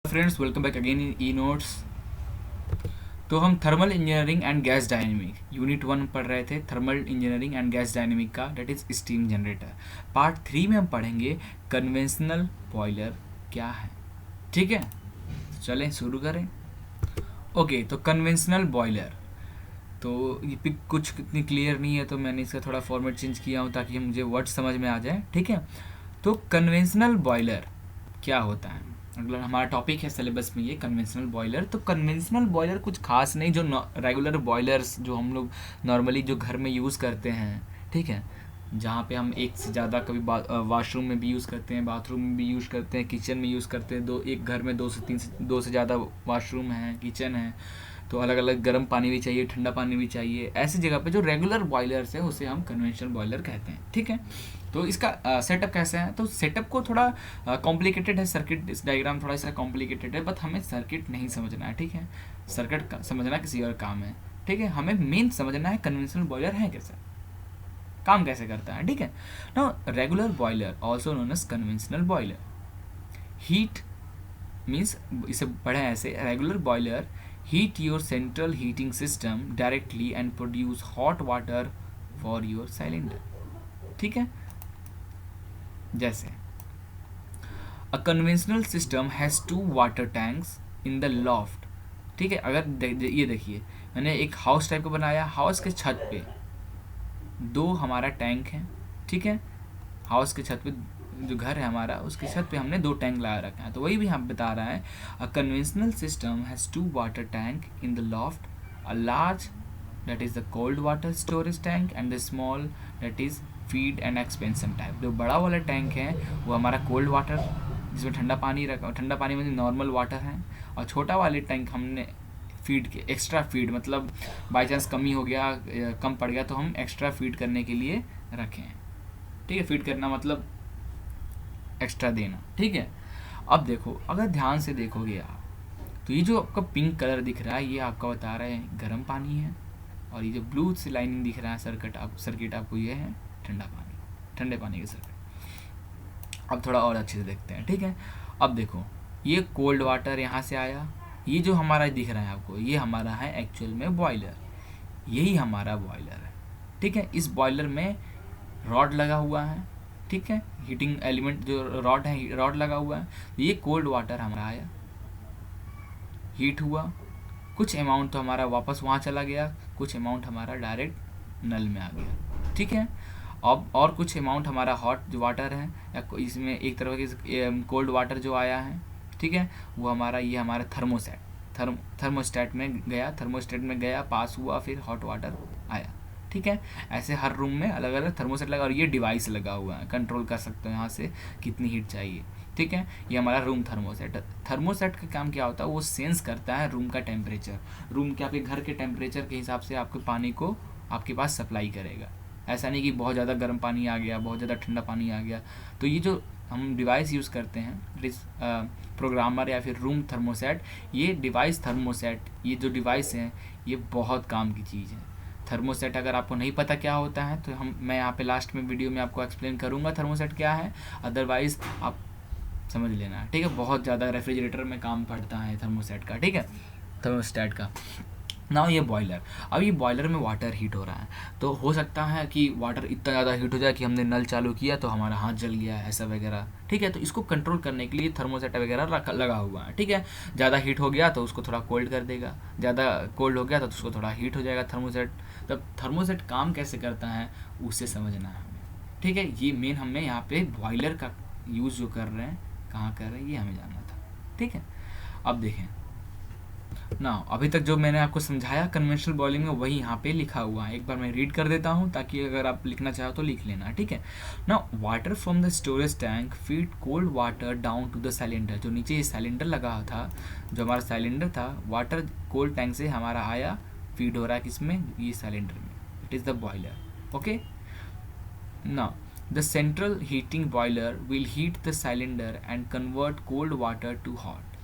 Friends, welcome back again in e notes. तो हम thermal engineering and gas dynamic unit 1 पढ़ रहे थे, thermal engineering and gas dynamic का, that is steam generator. Part 3 में हम पढ़ेंगे कन्वेंशनल बॉयलर क्या है। ठीक है, तो चलें शुरू करें। ओके, तो कन्वेंशनल बॉयलर, तो ये पिक कुछ इतनी क्लियर नहीं है तो मैंने इसका थोड़ा फॉर्मेट चेंज किया हूँ ताकि मुझे वर्ड समझ में आ जाए। ठीक है, तो कन्वेंशनल बॉयलर क्या होता है, अगला हमारा टॉपिक है सिलेबस में ये कन्वेंशनल बॉयलर। तो कन्वेंशनल बॉयलर कुछ खास नहीं, जो रेगुलर बॉयलर्स जो हम लोग नॉर्मली जो घर में यूज़ करते हैं, ठीक है, जहाँ पे हम एक से ज़्यादा कभी वाशरूम में भी यूज़ करते हैं, बाथरूम में भी यूज़ करते हैं, किचन में यूज़ करते हैं, एक घर में दो से ज़्यादा वाशरूम है, किचन है, तो अलग अलग गर्म पानी भी चाहिए, ठंडा पानी भी चाहिए। ऐसी जगह पे जो रेगुलर बॉयलर्स है उसे हम कन्वेंशनल बॉयलर कहते हैं। ठीक है, तो इसका सेटअप कैसा है, तो सेटअप को थोड़ा कॉम्प्लिकेटेड है, सर्किट इस डायग्राम थोड़ा सा कॉम्प्लिकेटेड है, बट हमें सर्किट नहीं समझना है। ठीक है, सर्किट समझना किसी और काम है। ठीक है, हमें मेन समझना है कन्वेंशनल बॉयलर है कैसा, काम कैसे करता है। ठीक है, now regular boiler also known as conventional boiler, heat means इसे पढ़े ऐसे, regular boiler heat your central heating system directly and produce hot water for your cylinder। ठीक है, जैसे a conventional system has 2 water tanks in the loft। ठीक है, अगर ये देखिए मैंने एक हाउस टाइप का बनाया, हाउस के छत पे 2 हमारा टैंक है। ठीक है, हाउस के छत पे जो घर है हमारा, उसके छत पे हमने 2 टैंक लगा रखा है, तो वही भी हम बता रहा है, अ conventional system has 2 water tank in the loft, a large that is the cold water storage tank and the small that is feed and expansion type. जो बड़ा वाला टैंक है वो हमारा कोल्ड वाटर जिसमें ठंडा पानी रखा, ठंडा पानी में नॉर्मल वाटर है, और छोटा वाले टैंक हमने फीड के एक्स्ट्रा फीड, मतलब बाई चांस कमी हो गया, कम पड़ गया तो हम एक्स्ट्रा फीड करने के लिए रखे हैं। ठीक है, फीड करना मतलब एक्स्ट्रा देना। ठीक है, अब देखो, अगर ध्यान से देखोगे आप, तो ये जो आपका पिंक कलर दिख रहा है ये आपका बता रहा है गर्म पानी है, और ये जो ब्लू से लाइनिंग दिख रहा है सर्किट आपको ये है ठंडा पानी, ठंडे पानी के सर्किट। अब थोड़ा और अच्छे से देखते हैं। ठीक है, अब देखो ये कोल्ड वाटर यहाँ से आया, ये जो हमारा दिख रहा है आपको ये हमारा है एक्चुअल में बॉयलर, यही हमारा बॉयलर है। ठीक है, इस बॉयलर में रॉड लगा हुआ है। ठीक है, हीटिंग एलिमेंट जो रॉड है, रॉड लगा हुआ है, तो ये कोल्ड वाटर हमारा आया, हीट हुआ, कुछ अमाउंट तो हमारा वापस वहाँ चला गया, कुछ अमाउंट हमारा डायरेक्ट नल में आ गया। ठीक है, अब और कुछ अमाउंट हमारा हॉट जो वाटर है, या इसमें एक तरह की कोल्ड वाटर जो आया है, ठीक है, वो हमारा ये हमारा थर्मोस्टेट में गया, थर्मोस्टेट में गया, पास हुआ, फिर हॉट वाटर आया। ठीक है, ऐसे हर रूम में अलग अलग थर्मोसेट लगा, और ये डिवाइस लगा हुआ है, कंट्रोल कर सकते हो यहाँ से कितनी हीट चाहिए। ठीक है, ये हमारा रूम थर्मोसेट का काम क्या होता है, वो सेंस करता है रूम का टेम्परेचर, रूम के आपके घर के टेम्परेचर के हिसाब से आपके पानी को आपके पास सप्लाई करेगा। ऐसा नहीं कि बहुत ज़्यादा गर्म पानी आ गया, बहुत ज़्यादा ठंडा पानी आ गया। तो ये जो हम डिवाइस यूज़ करते हैं, प्रोग्रामर या फिर रूम थर्मोसेट, ये डिवाइस थर्मोसेट, ये जो डिवाइस हैं ये बहुत काम की चीज़ है। थर्मोसेट अगर आपको नहीं पता क्या होता है तो मैं यहाँ पे लास्ट में वीडियो में आपको एक्सप्लेन करूँगा थर्मोसेट क्या है, अदरवाइज़ आप समझ लेना। ठीक है, बहुत ज़्यादा रेफ्रिजरेटर में काम पड़ता है थर्मोसेट का। ठीक है, थर्मोस्टेट का। ना ये बॉयलर, अब ये बॉयलर में वाटर हीट हो रहा है, तो हो सकता है कि वाटर इतना ज़्यादा हीट हो जाए कि हमने नल चालू किया तो हमारा हाथ जल गया, ऐसा वगैरह। ठीक है, तो इसको कंट्रोल करने के लिए थर्मोसेट वगैरह लगा हुआ है। ठीक है, ज़्यादा हीट हो गया तो उसको थोड़ा कोल्ड कर देगा, ज़्यादा कोल्ड हो गया तो उसको थोड़ा हीट हो जाएगा थर्मोसेट। तब थर्मोसेट काम कैसे करता है उसे समझना है हमें। ठीक है, ये मेन हमें यहाँ पे बॉयलर का यूज़ जो कर रहे हैं, कहाँ कर रहे हैं, ये हमें जानना था। ठीक है, अब देखें ना, अभी तक जो मैंने आपको समझाया कन्वेंशनल बॉयलिंग में वही यहाँ पे लिखा हुआ है, एक बार मैं रीड कर देता हूँ ताकि अगर आप लिखना चाहो तो लिख लेना। ठीक है, ना water from the storage tank feed cold water down to the cylinder. जो नीचे ये सिलेंडर लगा था, जो हमारा सिलेंडर था, वाटर कोल्ड टैंक से हमारा आया, फीड हो रहा है किसमें, ये सिलेंडर में, it is the boiler. Okay, ना the central heating boiler will heat the cylinder and convert cold water to hot.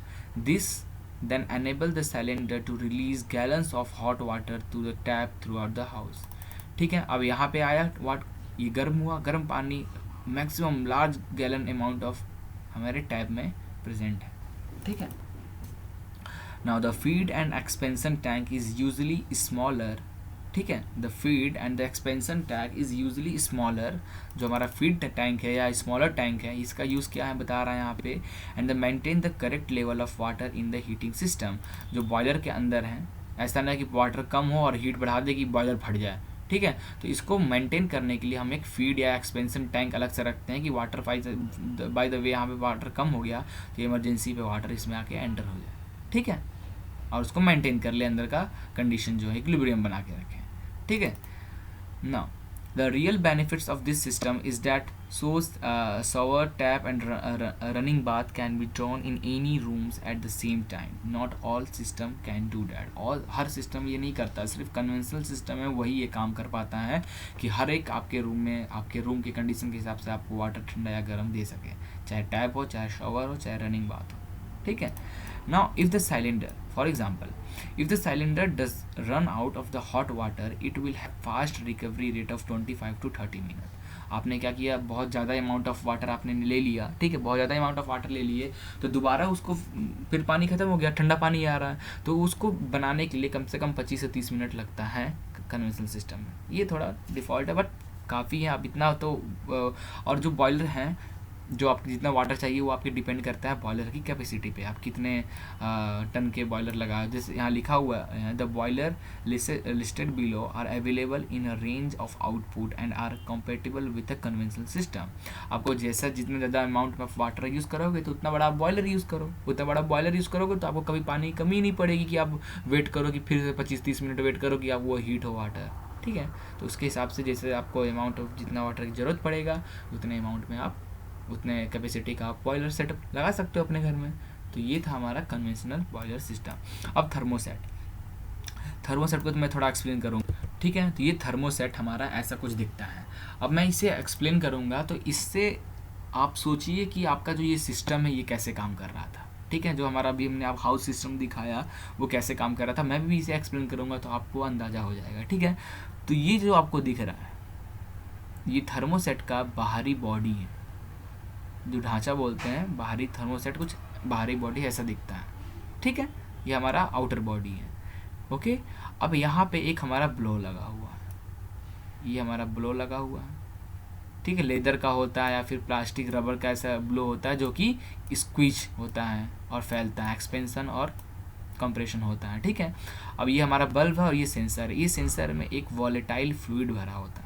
This then enable the cylinder to release gallons of hot water to the tap throughout the house। ठीक है, अब यहाँ पे आया ये गर्म हुआ, गर्म पानी maximum large gallon amount of हमारे टैप में प्रेजेंट है। ठीक है, now the feed and expansion tank is usually smaller, ठीक है, the feed and the expansion tank is usually smaller, जो हमारा फीड टैंक है या स्मॉलर टैंक है, इसका यूज़ क्या है बता रहा है यहाँ पे, and the maintain the correct level of water in the heating system, जो बॉयलर के अंदर है, ऐसा ना कि वाटर कम हो और हीट बढ़ा दे कि बॉयलर फट जाए, ठीक है। तो इसको मेंटेन करने के लिए हम एक फीड या एक्सपेंशन टैंक अलग से रखते हैं कि वाटर बाय द वे यहाँ पे वाटर कम हो गया तो इमरजेंसी पे वाटर इसमें आके एंटर हो जाए, ठीक है, और उसको मेंटेन कर ले, अंदर का कंडीशन जो है इक्विलिब्रियम बना के रखें, ठीक है। Now the real benefits of this system is that shower, tap and running bath can be drawn in any rooms at the same time. Not all system can do that. और हर system ये नहीं करता, सिर्फ conventional system है वही ये काम कर पाता है कि हर एक आपके रूम में आपके रूम के कंडीशन के हिसाब से आपको वाटर ठंडा या गर्म दे सके, चाहे टैप हो, चाहे शावर हो, चाहे रनिंग बाथ हो, ठीक है। Now if the cylinder, for example, if the cylinder does run out of the hot water, it will have fast recovery rate of 25 to 30 minutes. आपने क्या किया, बहुत ज़्यादा अमाउंट ऑफ वाटर आपने ले लिया, ठीक है, बहुत ज़्यादा अमाउंट ऑफ वाटर ले लिए, तो दोबारा उसको फिर पानी ख़त्म हो गया, ठंडा पानी आ रहा है, तो उसको बनाने के लिए कम से कम 25 से 30 मिनट लगता है कन्वेंशनल सिस्टम में। ये थोड़ा डिफ़ॉल्ट है बट काफ़ी है, अब इतना तो। और जो बॉयलर हैं, जो आपको जितना वाटर चाहिए वो आपके डिपेंड करता है बॉयलर की कैपेसिटी पे, आप कितने टन के बॉयलर लगा, जैसे यहाँ लिखा हुआ है the boiler listed below are available in a range of output and are compatible with a conventional system. आपको जैसा जितना ज़्यादा अमाउंट में वाटर यूज़ करोगे तो उतना बड़ा बॉयलर यूज़ करो, उतना बड़ा बॉयलर यूज़ करोगे तो आपको कभी पानी की कमी नहीं पड़ेगी कि आप वेट करो कि फिर से 25-30 मिनट वेट करो कि आप वो हीट हो वाटर, ठीक है। तो उसके हिसाब से जैसे आपको अमाउंट ऑफ जितना वाटर की ज़रूरत पड़ेगा उतने अमाउंट में आप उतने कैपेसिटी का आप बॉयलर सेटअप लगा सकते हो अपने घर में। तो ये था हमारा कन्वेंशनल बॉयलर सिस्टम। अब थर्मोसेट को तो मैं थोड़ा एक्सप्लेन करूँगा, ठीक है। तो ये थर्मोसेट हमारा ऐसा कुछ दिखता है। अब मैं इसे एक्सप्लेन करूँगा तो इससे आप सोचिए कि आपका जो ये सिस्टम है ये कैसे काम कर रहा था, ठीक है। जो हमारा अभी हमने आप हाउस सिस्टम दिखाया वो कैसे काम कर रहा था, मैं भी इसे एक्सप्लेन करूँगा तो आपको अंदाज़ा हो जाएगा, ठीक है। तो ये जो आपको दिख रहा है ये थर्मोसेट का बाहरी बॉडी है, जो ढांचा बोलते हैं बाहरी थर्मोसेट, कुछ बाहरी बॉडी ऐसा दिखता है, ठीक है। ये हमारा आउटर बॉडी है, ओके। अब यहाँ पे एक हमारा ब्लो लगा हुआ है, ये हमारा ब्लो लगा हुआ है, ठीक है। लेदर का होता है या फिर प्लास्टिक रबर का ऐसा ब्लो होता है जो कि स्क्वीज होता है और फैलता है, एक्सपेंशन और कंप्रेशन होता है, ठीक है। अब ये हमारा बल्ब है और ये सेंसर है, ये सेंसर में एक वॉलेटाइल फ्लूइड भरा होता है,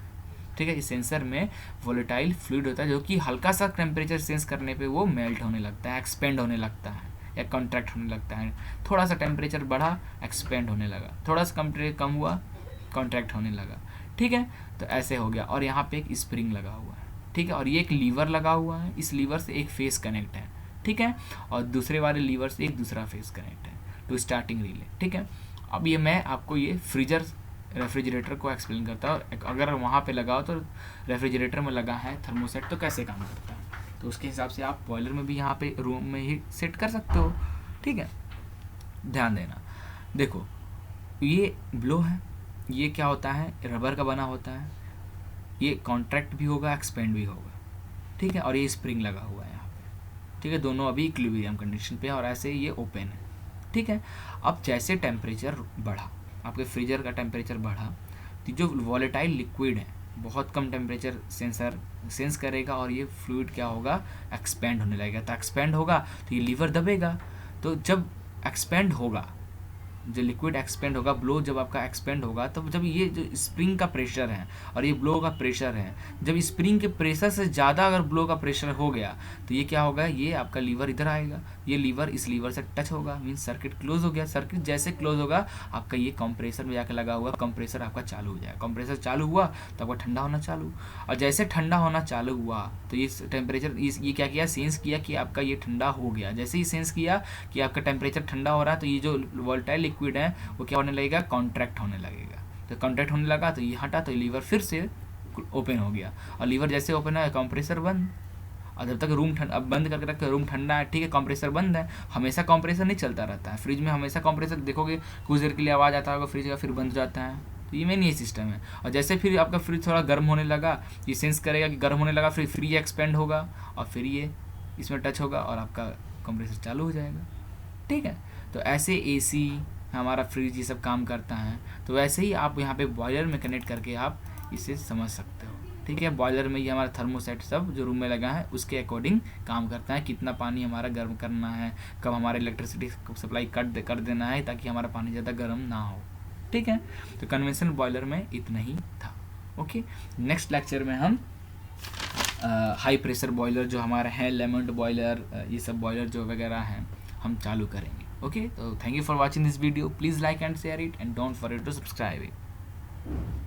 ठीक है। इस सेंसर में वोलेटाइल फ्लूइड होता है जो कि हल्का सा टेम्परेचर सेंस करने पे वो मेल्ट होने लगता है, एक्सपेंड होने लगता है या कॉन्ट्रैक्ट होने लगता है। थोड़ा सा टेम्परेचर बढ़ा एक्सपेंड होने लगा, थोड़ा सा टेम्परेचर कम हुआ कॉन्ट्रैक्ट होने लगा, ठीक है। तो ऐसे हो गया। और यहाँ पे एक स्प्रिंग लगा हुआ है, ठीक है, और ये एक लीवर लगा हुआ है, इस लीवर से एक फेस कनेक्ट है, ठीक है, और दूसरे वाले लीवर से एक दूसरा फेस कनेक्ट है टू स्टार्टिंग रिले, ठीक है। अब ये मैं आपको ये रेफ्रिजरेटर को एक्सप्लेन करता हूँ। अगर वहाँ पे लगाओ तो रेफ्रिजरेटर में लगा है थर्मोसेट तो कैसे काम करता है, तो उसके हिसाब से आप बॉयलर में भी यहाँ पे रूम में ही सेट कर सकते हो, ठीक है। ध्यान देना, देखो ये ब्लो है, ये क्या होता है, रबर का बना होता है, ये कॉन्ट्रैक्ट भी होगा एक्सपेंड भी होगा, ठीक है। और ये स्प्रिंग लगा हुआ है यहाँ पे, ठीक है। दोनों अभी इक्विलिब्रियम कंडीशन पे और ऐसे ये ओपन है, ठीक है। अब जैसे टेम्परेचर बढ़ा, आपके फ्रीजर का टेम्परेचर बढ़ा, तो जो वॉलेटाइल लिक्विड है बहुत कम टेम्परेचर सेंसर सेंस करेगा और ये फ्लूइड क्या होगा, एक्सपेंड होने लगेगा। तो एक्सपेंड होगा तो ये लीवर दबेगा, तो जब एक्सपेंड होगा, जो लिक्विड एक्सपेंड होगा, ब्लो जब आपका एक्सपेंड होगा, तब जब ये जो स्प्रिंग का प्रेशर है और ये ब्लो का प्रेशर है, जब स्प्रिंग के प्रेशर से ज़्यादा अगर ब्लो का प्रेशर हो गया तो ये क्या होगा, ये आपका लीवर इधर आएगा, ये लीवर इस लीवर से टच होगा, मीन्स सर्किट क्लोज हो गया। सर्किट जैसे क्लोज होगा आपका ये कंप्रेसर में जाकर लगा हुआ, कंप्रेसर आपका चालू हो जाएगा। कंप्रेसर चालू हुआ तो आपका ठंडा होना चालू, और जैसे ठंडा होना चालू हुआ तो ये टेम्परेचर ये क्या किया, सेंस किया कि आपका ये ठंडा हो गया। जैसे ही सेंस किया कि आपका टेम्परेचर ठंडा हो रहा है तो ये जो वोलेटाइल लिक्विड है वो क्या होने लगेगा, कॉन्ट्रैक्ट होने लगेगा। तो कॉन्ट्रैक्ट होने लगा तो ये हटा तो लीवर फिर से ओपन हो गया, और लीवर जैसे ओपन है कंप्रेसर बंद। और जब तक रूम अब बंद करके रखे, रूम ठंडा है, ठीक है, कंप्रेसर बंद है। हमेशा कंप्रेसर नहीं चलता रहता है फ्रिज में, हमेशा कंप्रेसर देखोगे कुछ देर के लिए आवाज़ आता होगा फ्रिज का, फिर बंद हो जाता है। तो ये मेन ये सिस्टम है। और जैसे फिर आपका फ्रिज थोड़ा गर्म होने लगा, ये सेंस करेगा कि गर्म होने लगा, फिर ये एक्सपेंड होगा और फिर ये इसमें टच होगा और आपका कंप्रेसर चालू हो जाएगा, ठीक है। तो ऐसे एसी, हमारा फ्रिज ये सब काम करता है। तो वैसे ही आप यहाँ पे बॉयलर में कनेक्ट करके आप इसे समझ सकते हो, ठीक है। बॉयलर में ये हमारा थर्मोसेट सब जो रूम में लगा है उसके अकॉर्डिंग काम करता है, कितना पानी हमारा गर्म करना है, कब हमारा इलेक्ट्रिसिटी सप्लाई कर देना है ताकि हमारा पानी ज़्यादा गर्म ना हो, ठीक है। तो कन्वेंशनल बॉयलर में इतना ही था। ओके, नेक्स्ट लेक्चर में हम हाई प्रेशर बॉयलर जो हमारा है, लेमंड बॉयलर, ये सब बॉयलर जो वगैरह हैं हम चालू करेंगे। ओके, तो thank you for watching this video, please like and share it and don't forget to subscribe it.